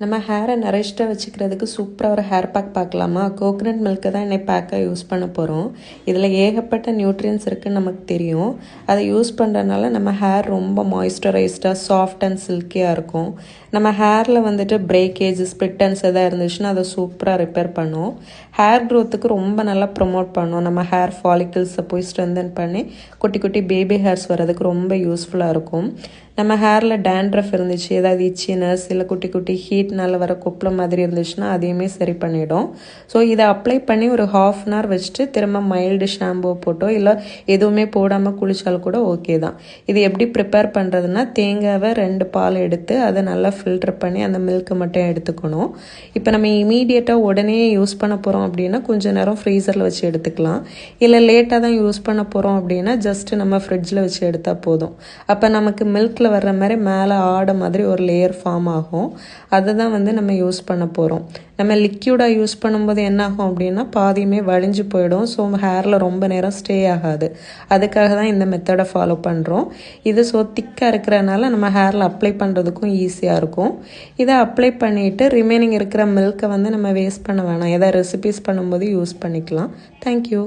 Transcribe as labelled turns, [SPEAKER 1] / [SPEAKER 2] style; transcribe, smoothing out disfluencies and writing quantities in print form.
[SPEAKER 1] நம்ம ஹேரை நரிஷ்டாக வச்சுக்கிறதுக்கு சூப்பராக ஒரு ஹேர் பேக் பார்க்கலாமா? கோகனட் மில்க்கை தான் இன்னைக்கு பேக்காக யூஸ் பண்ண போகிறோம். இதில் ஏகப்பட்ட நியூட்ரியன்ஸ் இருக்குதுன்னு நமக்கு தெரியும். அதை யூஸ் பண்ணுறதுனால நம்ம ஹேர் ரொம்ப மாய்ஸ்சரைஸ்டாக சாஃப்ட் அண்ட் சில்கியாக இருக்கும். நம்ம ஹேரில் வந்துட்டு பிரேக்கேஜ் ஸ்ப்ளிட்டன்ஸ் எதாவது இருந்துச்சுன்னா அதை சூப்பராக ரிப்பேர் பண்ணும். ஹேர் க்ரோத்துக்கு ரொம்ப நல்லா ப்ரொமோட் பண்ணும். நம்ம ஹேர் ஃபாலிக்கிள்ஸை போய் ஸ்ட்ரென்தன் பண்ணி குட்டி குட்டி பேபி ஹேர்ஸ் வர்றதுக்கு ரொம்ப யூஸ்ஃபுல்லாக இருக்கும். நம்ம ஹேரில் டேண்ட்ரஃப் இருந்துச்சு, ஏதாவது இச்சினஸ் இல்லை குட்டி குட்டி ஹீட்னால வர கொப்பளம் மாதிரி இருந்துச்சுன்னா அதையுமே சரி பண்ணிவிடும். ஸோ இதை அப்ளை பண்ணி ஒரு ½ அன் ஹவர் வச்சுட்டு திரும்ப மைல்டு ஷாம்பு போட்டோ இல்லை எதுவுமே போடாமல் குளித்தாலும் கூட ஓகே தான். இது எப்படி ப்ரிப்பேர் பண்ணுறதுன்னா, தேங்காவை 2 பால் எடுத்து அதை நல்லா ஃபில்டர் பண்ணி அந்த மில்க்கை மட்டும் எடுத்துக்கணும். இப்போ நம்ம இமீடியட்டாக உடனே யூஸ் பண்ண போகிறோம் அப்படின்னா கொஞ்சம் நேரம் ஃப்ரீசரில் வச்சு எடுத்துக்கலாம். இல்லை லேட்டாக தான் யூஸ் பண்ண போகிறோம் அப்படின்னா ஜஸ்ட்டு நம்ம ஃப்ரிட்ஜில் வச்சு எடுத்தால் போதும். அப்போ நமக்கு மில்க் வர்ற மாதிரி மேலே ஆடை மாதிரி ஒரு லேயர் ஃபார்ம் ஆகும். அதை தான் நம்ம யூஸ் பண்ண போகிறோம். நம்ம லிக்யூடாக யூஸ் பண்ணும்போது என்ன ஆகும் அப்படின்னா பாதியுமே வழிஞ்சு போயிடும். ஸோ ஹேரில் ரொம்ப நேரம் ஸ்டே ஆகாது. அதுக்காக தான் இந்த மெத்தடை ஃபாலோ பண்ணுறோம். இது ஸோ திக்காக இருக்கிறதுனால நம்ம ஹேரில் அப்ளை பண்ணுறதுக்கும் ஈஸியாக இருக்கும். இதை அப்ளை பண்ணிவிட்டு ரிமைனிங் இருக்கிற மில்க்கை நம்ம வேஸ்ட் பண்ண வேணாம். எதாவது ரெசிபீஸ் பண்ணும்போது யூஸ் பண்ணிக்கலாம். தேங்க்யூ.